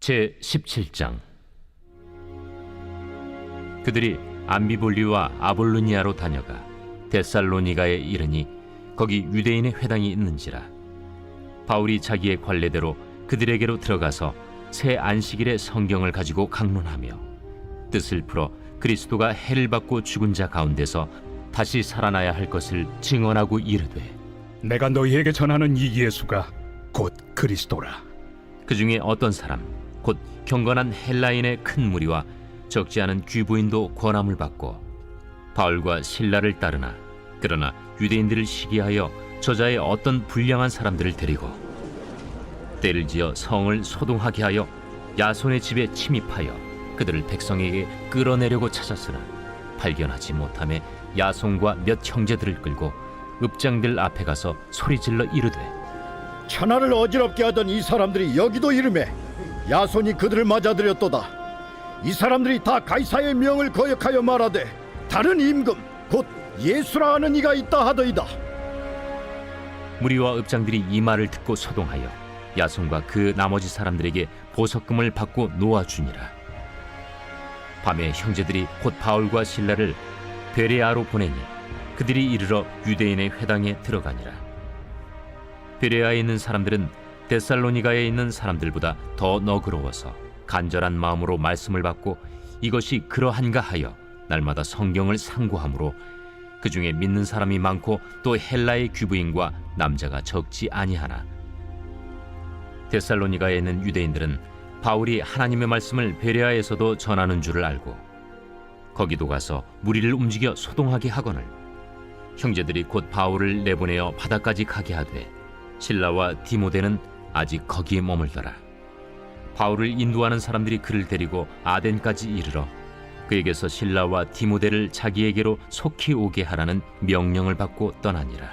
제17장. 그들이 암비볼리와 아볼로니아로 다녀가 데살로니가에 이르니 거기 유대인의 회당이 있는지라. 바울이 자기의 관례대로 그들에게로 들어가서 새 안식일에 성경을 가지고 강론하며 뜻을 풀어 그리스도가 해를 받고 죽은 자 가운데서 다시 살아나야 할 것을 증언하고 이르되, 내가 너희에게 전하는 이 예수가 곧 그리스도라. 그 중에 어떤 사람 곧 경건한 헬라인의 큰 무리와 적지 않은 귀부인도 권함을 받고 바울과 실라를 따르나, 그러나 유대인들을 시기하여 저자의 어떤 불량한 사람들을 데리고 때를 지어 성을 소동하게 하여 야손의 집에 침입하여 그들을 백성에게 끌어내려고 찾았으나 발견하지 못하며 야손과 몇 형제들을 끌고 읍장들 앞에 가서 소리질러 이르되, 천하를 어지럽게 하던 이 사람들이 여기도 이르매 야손이 그들을 맞아들였도다. 이 사람들이 다 가이사의 명을 거역하여 말하되 다른 임금 곧 예수라 하는 이가 있다 하더이다. 무리와 읍장들이 이 말을 듣고 소동하여 야손과 그 나머지 사람들에게 보석금을 받고 놓아주니라. 밤에 형제들이 곧 바울과 실라를 베레아로 보내니 그들이 이르러 유대인의 회당에 들어가니라. 베레아에 있는 사람들은 데살로니가에 있는 사람들보다 더 너그러워서 간절한 마음으로 말씀을 받고 이것이 그러한가 하여 날마다 성경을 상고하므로 그 중에 믿는 사람이 많고 또 헬라의 귀부인과 남자가 적지 아니하나, 데살로니가에 있는 유대인들은 바울이 하나님의 말씀을 베레아에서도 전하는 줄을 알고 거기도 가서 무리를 움직여 소동하게 하거늘 형제들이 곧 바울을 내보내어 바다까지 가게 하되 실라와 디모데는 아직 거기에 머물더라. 바울을 인도하는 사람들이 그를 데리고 아덴까지 이르러 그에게서 실라와 디모데를 자기에게로 속히 오게 하라는 명령을 받고 떠나니라.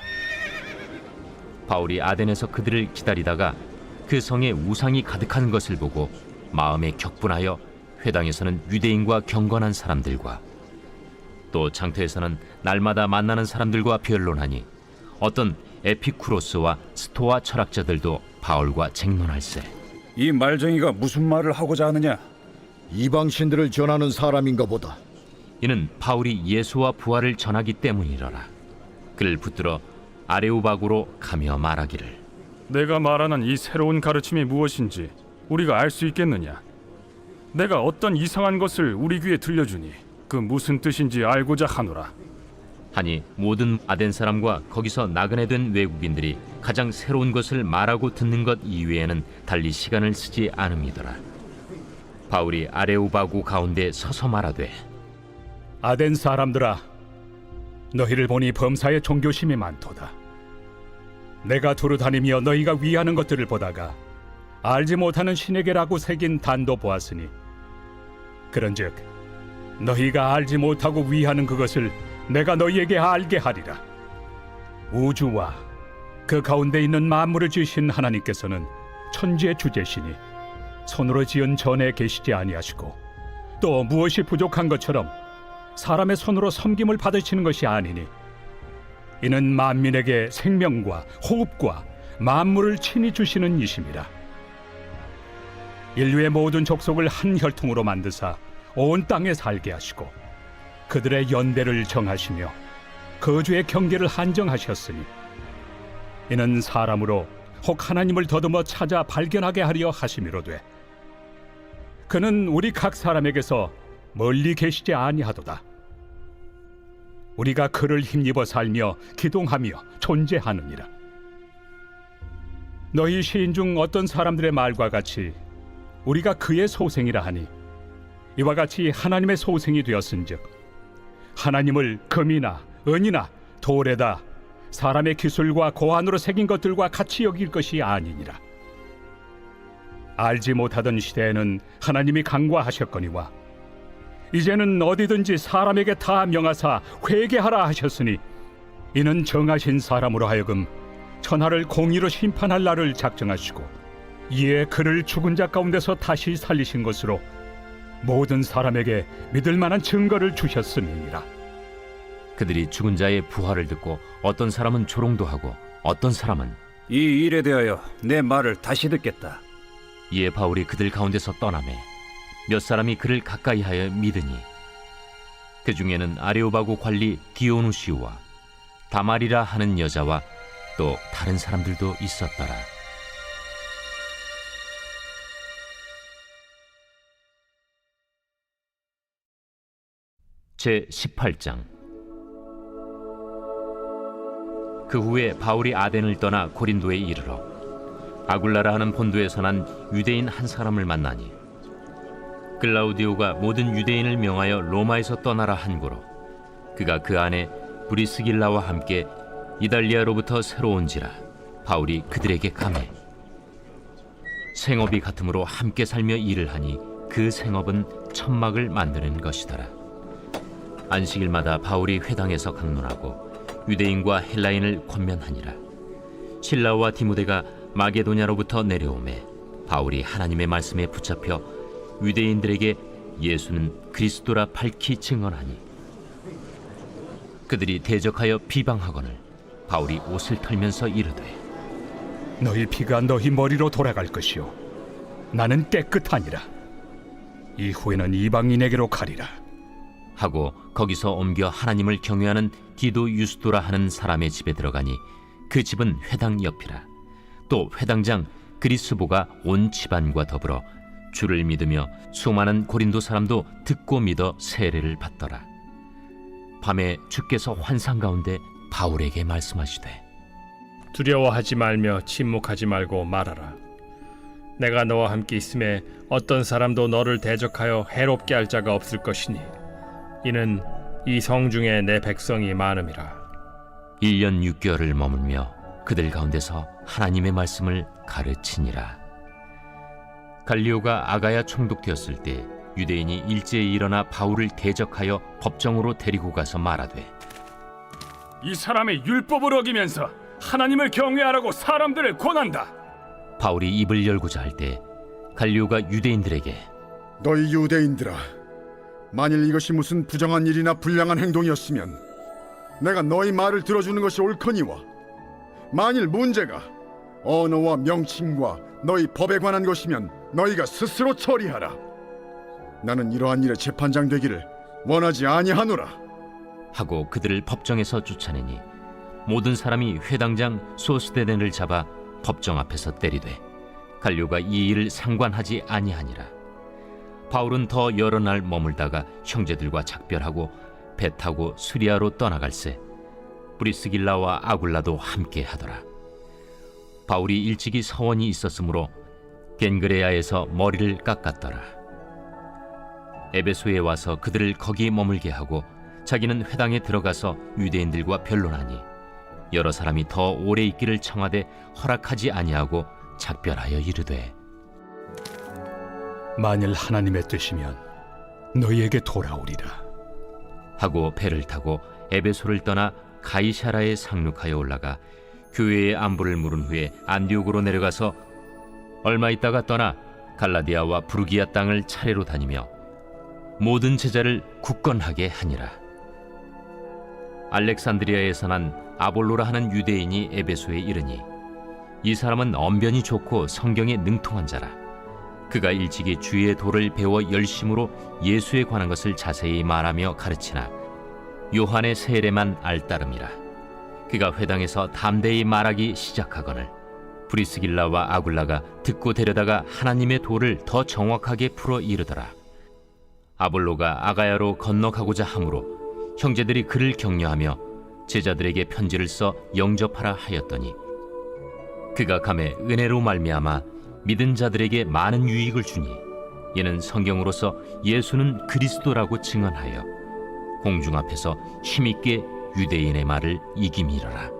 바울이 아덴에서 그들을 기다리다가 그 성에 우상이 가득한 것을 보고 마음에 격분하여 회당에서는 유대인과 경건한 사람들과 또 장터에서는 날마다 만나는 사람들과 변론하니 어떤 에피쿠로스와 스토아 철학자들도 바울과 쟁론할세. 이 말쟁이가 무슨 말을 하고자 하느냐? 이방신들을 전하는 사람인가 보다. 이는 바울이 예수와 부활을 전하기 때문이러라. 그를 붙들어 아레오바고로 가며 말하기를, 내가 말하는 이 새로운 가르침이 무엇인지 우리가 알 수 있겠느냐? 내가 어떤 이상한 것을 우리 귀에 들려주니 그 무슨 뜻인지 알고자 하노라. 하니 모든 아덴 사람과 거기서 나그네 된 외국인들이 가장 새로운 것을 말하고 듣는 것 이외에는 달리 시간을 쓰지 않음이더라. 바울이 아레오바고 가운데 서서 말하되, 아덴 사람들아, 너희를 보니 범사에 종교심이 많도다. 내가 두루 다니며 너희가 위하는 것들을 보다가 알지 못하는 신에게라고 새긴 단도 보았으니 그런즉 너희가 알지 못하고 위하는 그것을 내가 너희에게 알게 하리라. 우주와 그 가운데 있는 만물을 지으신 하나님께서는 천지의 주제시니 손으로 지은 전에 계시지 아니하시고 또 무엇이 부족한 것처럼 사람의 손으로 섬김을 받으시는 것이 아니니 이는 만민에게 생명과 호흡과 만물을 친히 주시는 이심이라. 인류의 모든 족속을 한 혈통으로 만드사 온 땅에 살게 하시고 그들의 연대를 정하시며 거주의 경계를 한정하셨으니 이는 사람으로 혹 하나님을 더듬어 찾아 발견하게 하려 하심이로되 그는 우리 각 사람에게서 멀리 계시지 아니하도다. 우리가 그를 힘입어 살며 기동하며 존재하느니라. 너희 시인 중 어떤 사람들의 말과 같이 우리가 그의 소생이라 하니 이와 같이 하나님의 소생이 되었은즉 하나님을 금이나 은이나 돌에다 사람의 기술과 고안으로 새긴 것들과 같이 여길 것이 아니니라. 알지 못하던 시대에는 하나님이 간과하셨거니와 이제는 어디든지 사람에게 다 명하사 회개하라 하셨으니 이는 정하신 사람으로 하여금 천하를 공의로 심판할 날을 작정하시고 이에 그를 죽은 자 가운데서 다시 살리신 것으로 모든 사람에게 믿을 만한 증거를 주셨음이니라. 그들이 죽은 자의 부활을 듣고 어떤 사람은 조롱도 하고 어떤 사람은 이 일에 대하여 내 말을 다시 듣겠다. 이에 바울이 그들 가운데서 떠나매 몇 사람이 그를 가까이하여 믿으니 그 중에는 아레오바고 관리 디오누시우와 다말이라 하는 여자와 또 다른 사람들도 있었더라. 제 18장. 그 후에 바울이 아덴을 떠나 고린도에 이르러 아굴라라 하는 본도에서 난 유대인 한 사람을 만나니 클라우디오가 모든 유대인을 명하여 로마에서 떠나라 한고로 그가 그 안에 브리스길라와 함께 이달리아로부터 새로 온지라 바울이 그들에게 감해 생업이 같으므로 함께 살며 일을 하니 그 생업은 천막을 만드는 것이더라. 안식일마다 바울이 회당에서 강론하고 유대인과 헬라인을 권면하니라. 실라와 디모데가 마게도냐로부터 내려오매 바울이 하나님의 말씀에 붙잡혀 유대인들에게 예수는 그리스도라 밝히 증언하니 그들이 대적하여 비방하거늘 바울이 옷을 털면서 이르되 너희 피가 너희 머리로 돌아갈 것이요 나는 깨끗하니라. 이후에는 이방인에게로 가리라. 하고 거기서 옮겨 하나님을 경외하는 디도 유스도라 하는 사람의 집에 들어가니 그 집은 회당 옆이라. 또 회당장 그리스보가 온 집안과 더불어 주를 믿으며 수많은 고린도 사람도 듣고 믿어 세례를 받더라. 밤에 주께서 환상 가운데 바울에게 말씀하시되 두려워하지 말며 침묵하지 말고 말하라. 내가 너와 함께 있음에 어떤 사람도 너를 대적하여 해롭게 할 자가 없을 것이니 이는 이 성 중에 내 백성이 많음이라. 1년 6개월을 머물며 그들 가운데서 하나님의 말씀을 가르치니라. 갈리오가 아가야 총독되었을 때 유대인이 일제히 일어나 바울을 대적하여 법정으로 데리고 가서 말하되 이 사람의 율법을 어기면서 하나님을 경외하라고 사람들을 권한다. 바울이 입을 열고자 할 때 갈리오가 유대인들에게 너희 유대인들아, 만일 이것이 무슨 부정한 일이나 불량한 행동이었으면 내가 너희 말을 들어주는 것이 옳거니와 만일 문제가 언어와 명칭과 너희 법에 관한 것이면 너희가 스스로 처리하라. 나는 이러한 일의 재판장 되기를 원하지 아니하노라. 하고 그들을 법정에서 쫓아내니 모든 사람이 회당장 소스데넨을 잡아 법정 앞에서 때리되 갈료가 이 일을 상관하지 아니하니라. 바울은 더 여러 날 머물다가 형제들과 작별하고 배 타고 수리아로 떠나갈새 브리스길라와 아굴라도 함께 하더라. 바울이 일찍이 서원이 있었으므로 겐그레아에서 머리를 깎았더라. 에베소에 와서 그들을 거기 머물게 하고 자기는 회당에 들어가서 유대인들과 변론하니 여러 사람이 더 오래 있기를 청하되 허락하지 아니하고 작별하여 이르되 만일 하나님의 뜻이면 너희에게 돌아오리라. 하고 배를 타고 에베소를 떠나 가이사라에 상륙하여 올라가 교회의 안부를 물은 후에 안디옥으로 내려가서 얼마 있다가 떠나 갈라디아와 부르기아 땅을 차례로 다니며 모든 제자를 굳건하게 하니라. 알렉산드리아에서 난 아볼로라 하는 유대인이 에베소에 이르니 이 사람은 언변이 좋고 성경에 능통한 자라. 그가 일찍이 주의 도를 배워 열심으로 예수에 관한 것을 자세히 말하며 가르치나 요한의 세례만 알따름이라. 그가 회당에서 담대히 말하기 시작하거늘 브리스길라와 아굴라가 듣고 데려다가 하나님의 도를 더 정확하게 풀어 이르더라. 아볼로가 아가야로 건너가고자 하므로 형제들이 그를 격려하며 제자들에게 편지를 써 영접하라 하였더니 그가 감에 은혜로 말미암아 믿은 자들에게 많은 유익을 주니 이는 성경으로서 예수는 그리스도라고 증언하여 공중 앞에서 힘있게 유대인의 말을 이김이러라.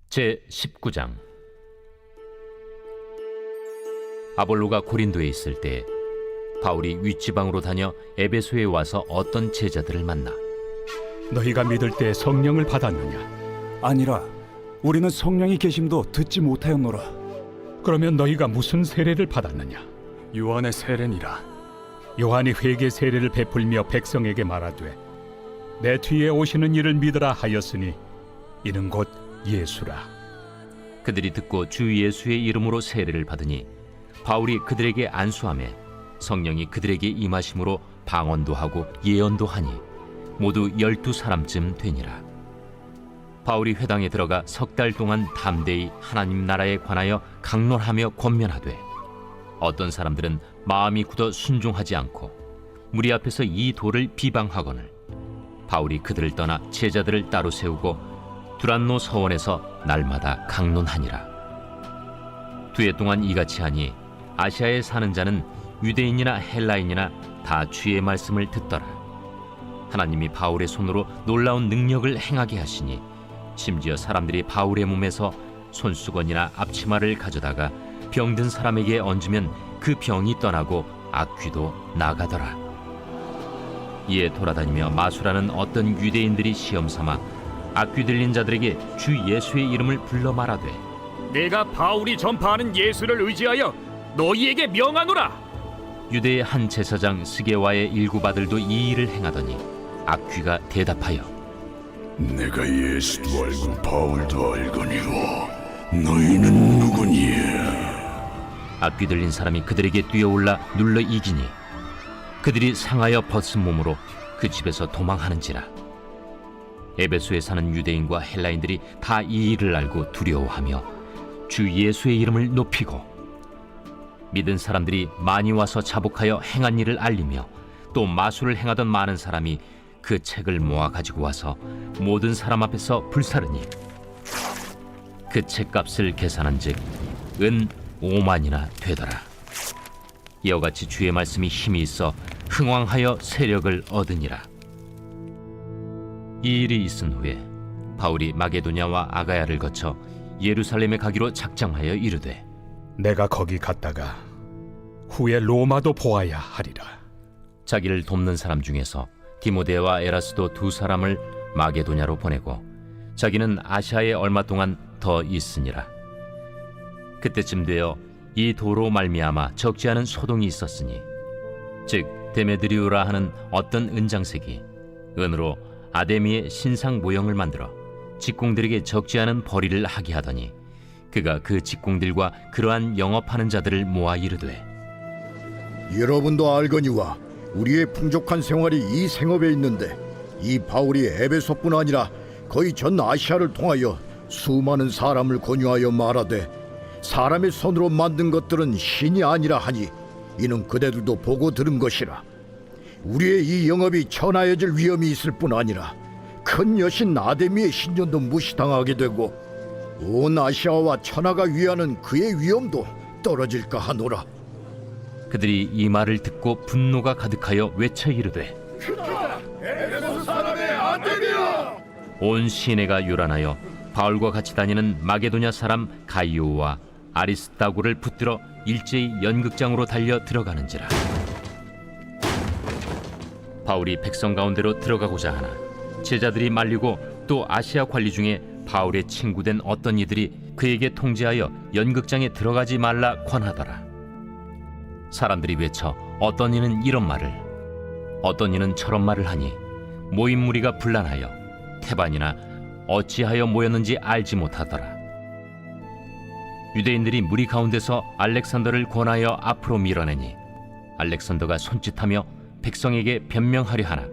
제 19장. 아볼로가 고린도에 있을 때 바울이 윗지방으로 다녀 에베소에 와서 어떤 제자들을 만나 너희가 믿을 때 성령을 받았느냐? 아니라 우리는 성령이 계심도 듣지 못하였노라. 그러면 너희가 무슨 세례를 받았느냐? 요한의 세례니라. 요한이 회개 세례를 베풀며 백성에게 말하되 내 뒤에 오시는 이를 믿으라 하였으니 이는 곧 예수라. 그들이 듣고 주 예수의 이름으로 세례를 받으니 바울이 그들에게 안수하매 성령이 그들에게 임하심으로 방언도 하고 예언도 하니 모두 12사람쯤 되니라. 바울이 회당에 들어가 3달 동안 담대히 하나님 나라에 관하여 강론하며 권면하되 어떤 사람들은 마음이 굳어 순종하지 않고 무리 앞에서 이 도를 비방하거늘 바울이 그들을 떠나 제자들을 따로 세우고 두란노 서원에서 날마다 강론하니라. 2해 동안 이같이 하니 아시아에 사는 자는 유대인이나 헬라인이나 다 주의 말씀을 듣더라. 하나님이 바울의 손으로 놀라운 능력을 행하게 하시니 심지어 사람들이 바울의 몸에서 손수건이나 앞치마를 가져다가 병든 사람에게 얹으면 그 병이 떠나고 악귀도 나가더라. 이에 돌아다니며 마술하는 어떤 유대인들이 시험삼아 악귀 들린 자들에게 주 예수의 이름을 불러 말하되 내가 바울이 전파하는 예수를 의지하여 너희에게 명하노라. 유대의 한 제사장 스게와의 일곱 아들도 이 일을 행하더니 악귀가 대답하여 내가 예수도 알고 바울도 알거니와 너희는 누구냐? 악귀 들린 사람이 그들에게 뛰어올라 눌러 이기니 그들이 상하여 벗은 몸으로 그 집에서 도망하는지라. 에베소에 사는 유대인과 헬라인들이 다 이 일을 알고 두려워하며 주 예수의 이름을 높이고 믿은 사람들이 많이 와서 자복하여 행한 일을 알리며 또 마술을 행하던 많은 사람이 그 책을 모아 가지고 와서 모든 사람 앞에서 불사르니 그 책값을 계산한즉 은 5만이나 되더라. 이와 같이 주의 말씀이 힘이 있어 흥왕하여 세력을 얻으니라. 이 일이 있은 후에 바울이 마게도냐와 아가야를 거쳐 예루살렘에 가기로 작정하여 이르되 내가 거기 갔다가 후에 로마도 보아야 하리라. 자기를 돕는 사람 중에서 디모데와 에라스도 2사람을 마게도냐로 보내고 자기는 아시아에 얼마 동안 더 있으니라. 그때쯤 되어 이 도로 말미암아 적지 않은 소동이 있었으니 즉 데메드리우라 하는 어떤 은장색이 은으로 아데미의 신상 모형을 만들어 직공들에게 적지 않은 벌이를 하게 하더니 그가 그 직공들과 그러한 영업하는 자들을 모아 이르되 여러분도 알거니와 우리의 풍족한 생활이 이 생업에 있는데 이 바울이 에베소뿐 아니라 거의 전 아시아를 통하여 수많은 사람을 권유하여 말하되 사람의 손으로 만든 것들은 신이 아니라 하니 이는 그대들도 보고 들은 것이라. 우리의 이 영업이 천하여질 위험이 있을 뿐 아니라 큰 여신 아데미의 신전도 무시당하게 되고 온 아시아와 천하가 위하는 그의 위엄도 떨어질까 하노라. 그들이 이 말을 듣고 분노가 가득하여 외쳐 이르되 온 시내가 요란하여 바울과 같이 다니는 마게도냐 사람 가이오와 아리스다고를 붙들어 일제히 연극장으로 달려 들어가는지라. 바울이 백성 가운데로 들어가고자 하나 제자들이 말리고 또 아시아 관리 중에 바울의 친구된 어떤 이들이 그에게 통제하여 연극장에 들어가지 말라 권하더라. 사람들이 외쳐 어떤 이는 이런 말을 어떤 이는 저런 말을 하니 모인 무리가 분란하여 태반이나 어찌하여 모였는지 알지 못하더라. 유대인들이 무리 가운데서 알렉산더를 권하여 앞으로 밀어내니 알렉산더가 손짓하며 백성에게 변명하려 하나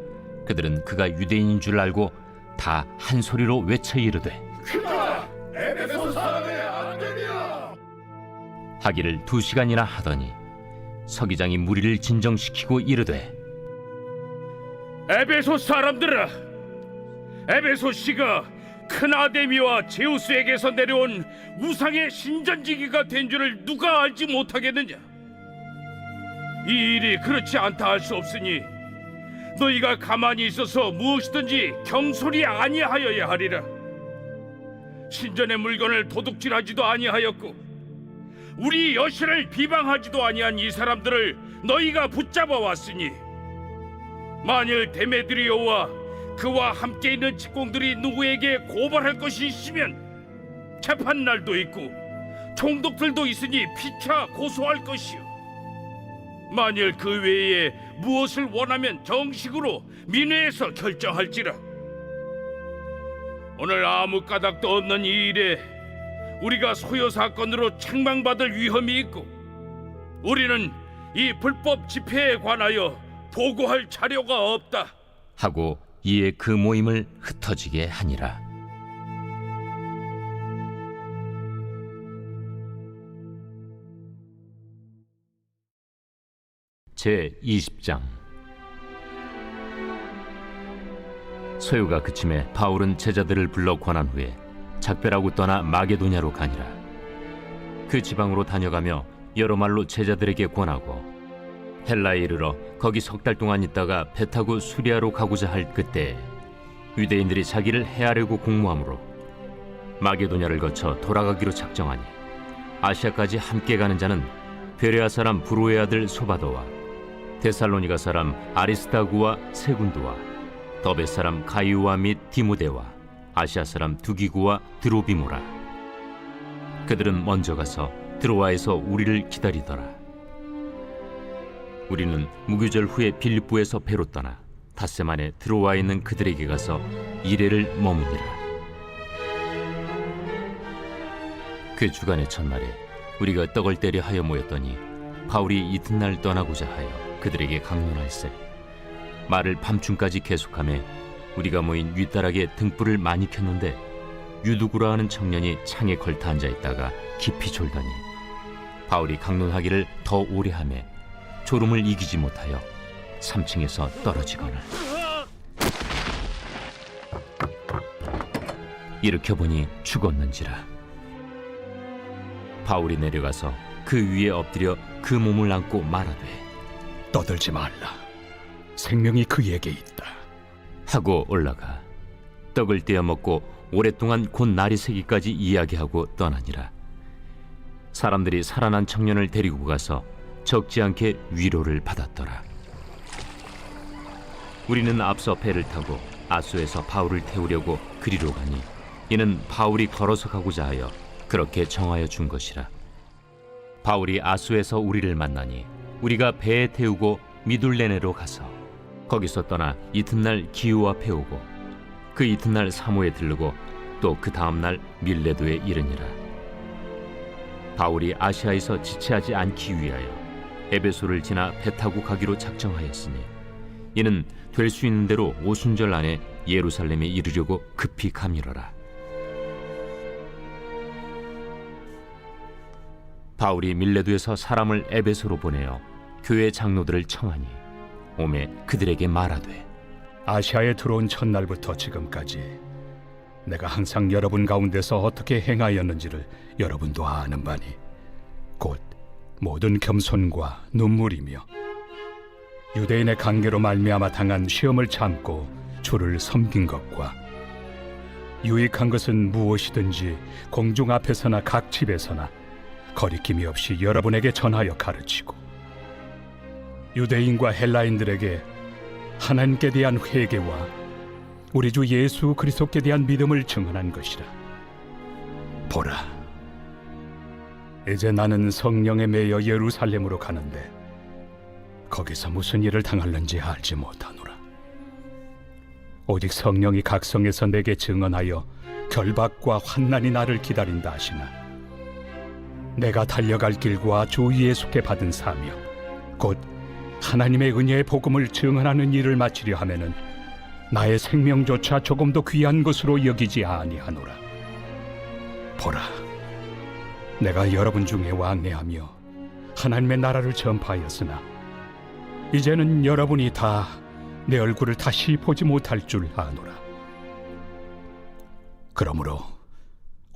그들은 그가 유대인인 줄 알고 다 한 소리로 외쳐 이르되 하기를 2시간이나 하더니 서기장이 무리를 진정시키고 이르되 에베소 사람들아, 에베소 씨가 큰 아데미와 제우스에게서 내려온 우상의 신전지기가 된 줄을 누가 알지 못하겠느냐? 이 일이 그렇지 않다 할 수 없으니 너희가 가만히 있어서 무엇이든지 경솔이 아니하여야 하리라. 신전의 물건을 도둑질하지도 아니하였고 우리 여신을 비방하지도 아니한 이 사람들을 너희가 붙잡아 왔으니 만일 데메드리오와 그와 함께 있는 직공들이 누구에게 고발할 것이 있으면 재판날도 있고 총독들도 있으니 피차 고소할 것이요 만일 그 외에 무엇을 원하면 정식으로 민회에서 결정할지라. 오늘 아무 까닭도 없는 이 일에 우리가 소요 사건으로 책망받을 위험이 있고 우리는 이 불법 집회에 관하여 보고할 자료가 없다 하고 이에 그 모임을 흩어지게 하니라. 제 20장. 소요가 그침에 바울은 제자들을 불러 권한 후에 작별하고 떠나 마게도냐로 가니라. 그 지방으로 다녀가며 여러 말로 제자들에게 권하고 헬라에 이르러 거기 석 달 동안 있다가 배 타고 수리아로 가고자 할 그때 유대인들이 자기를 해하려고 공모하므로 마게도냐를 거쳐 돌아가기로 작정하니 아시아까지 함께 가는 자는 베레아 사람 브로의 아들 소바도와 데살로니가 사람 아리스다구와 세군두와 더베 사람 가이오와 및 디모데와 아시아 사람 두기구와 드로비모라. 그들은 먼저 가서 드로아에서 우리를 기다리더라. 우리는 무교절 후에 빌립보에서 배로 떠나 닷새 만에 드로아에 있는 그들에게 가서 이레를 머무니라. 그 주간의 첫날에 우리가 떡을 때려 하여 모였더니 바울이 이튿날 떠나고자 하여 그들에게 강론할세 말을 밤중까지 계속하며 우리가 모인 윗다락에 등불을 많이 켰는데 유두구라 하는 청년이 창에 걸터 앉아 있다가 깊이 졸더니 바울이 강론하기를 더 오래 하며 졸음을 이기지 못하여 3층에서 떨어지거늘 일으켜 보니 죽었는지라. 바울이 내려가서 그 위에 엎드려 그 몸을 안고 말하되 떠들지 말라. 생명이 그에게 있다. 하고 올라가 떡을 떼어 먹고 오랫동안 곧 날이 새기까지 이야기하고 떠나니라. 사람들이 살아난 청년을 데리고 가서 적지 않게 위로를 받았더라. 우리는 앞서 배를 타고 아소에서 바울을 태우려고 그리로 가니 이는 바울이 걸어서 가고자 하여 그렇게 정하여 준 것이라. 바울이 아소에서 우리를 만나니 우리가 배에 태우고 미둘레네로 가서 거기서 떠나 이튿날 기우 앞에 오고 그 이튿날 사모에 들르고 또 그 다음날 밀레도에 이르니라. 바울이 아시아에서 지체하지 않기 위하여 에베소를 지나 배 타고 가기로 작정하였으니 이는 될 수 있는 대로 오순절 안에 예루살렘에 이르려고 급히 가미러라. 바울이 밀레도에서 사람을 에베소로 보내어 교회 장로들을 청하니 오매 그들에게 말하되 아시아에 들어온 첫날부터 지금까지 내가 항상 여러분 가운데서 어떻게 행하였는지를 여러분도 아는 바니 곧 모든 겸손과 눈물이며 유대인의 관계로 말미암아 당한 시험을 참고 주를 섬긴 것과 유익한 것은 무엇이든지 공중 앞에서나 각 집에서나 거리낌이 없이 여러분에게 전하여 가르치고 유대인과 헬라인들에게 하나님께 대한 회개와 우리 주 예수 그리스도께 대한 믿음을 증언한 것이라. 보라, 이제 나는 성령에 매여 예루살렘으로 가는데 거기서 무슨 일을 당할는지 알지 못하노라. 오직 성령이 각성에서 내게 증언하여 결박과 환난이 나를 기다린다 하시나 내가 달려갈 길과 주 예수께 받은 사명 곧 하나님의 은혜의 복음을 증언하는 일을 마치려 하면은 나의 생명조차 조금도 귀한 것으로 여기지 아니하노라. 보라, 내가 여러분 중에 왕래하며 하나님의 나라를 전파하였으나 이제는 여러분이 다 내 얼굴을 다시 보지 못할 줄 아노라. 그러므로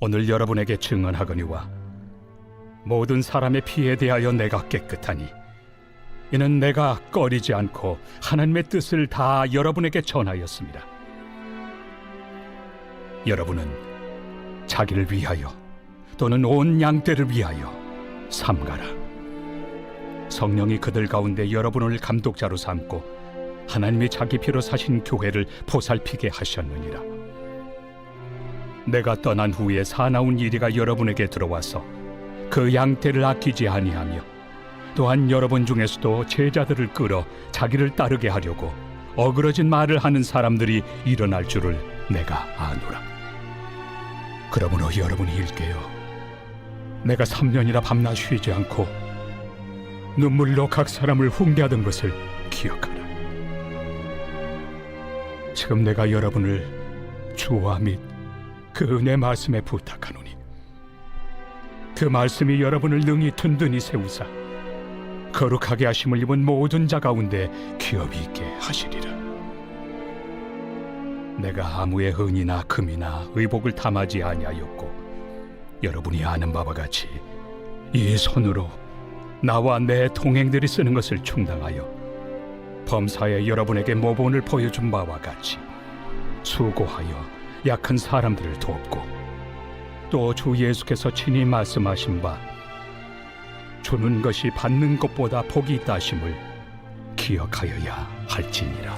오늘 여러분에게 증언하거니와 모든 사람의 피에 대하여 내가 깨끗하니 이는 내가 꺼리지 않고 하나님의 뜻을 다 여러분에게 전하였습니다. 여러분은 자기를 위하여 또는 온 양떼를 위하여 삼가라. 성령이 그들 가운데 여러분을 감독자로 삼고 하나님이 자기 피로 사신 교회를 보살피게 하셨느니라. 내가 떠난 후에 사나운 이리가 여러분에게 들어와서 그 양떼를 아끼지 아니하며 또한 여러분 중에서도 제자들을 끌어 자기를 따르게 하려고 어그러진 말을 하는 사람들이 일어날 줄을 내가 아노라. 그러므로 여러분이 일깨어 내가 3년이나 밤낮 쉬지 않고 눈물로 각 사람을 훈계하던 것을 기억하라. 지금 내가 여러분을 주와 및 그 은혜 말씀에 부탁하노니 그 말씀이 여러분을 능히 든든히 세우사 거룩하게 하심을 입은 모든 자 가운데 기업이 있게 하시리라. 내가 아무의 은이나 금이나 의복을 탐하지 아니하였고 여러분이 아는 바와 같이 이 손으로 나와 내 동행들이 쓰는 것을 충당하여 범사에 여러분에게 모본을 보여준 바와 같이 수고하여 약한 사람들을 돕고 또 주 예수께서 친히 말씀하신 바 주는 것이 받는 것보다 복이 있다 하심을 기억하여야 할지니라.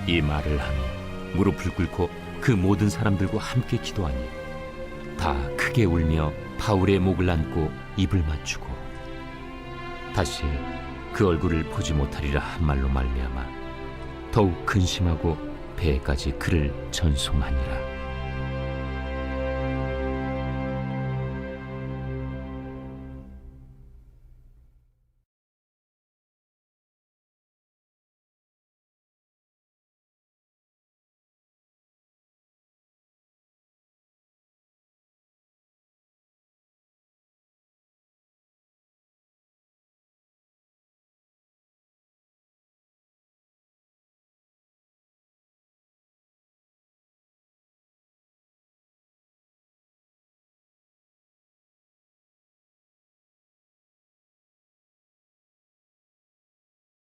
이 말을 하며 무릎을 꿇고 그 모든 사람들과 함께 기도하니 다 크게 울며 바울의 목을 안고 입을 맞추고 다시 그 얼굴을 보지 못하리라 한 말로 말미암아 더욱 근심하고 배에까지 그를 전송하니라.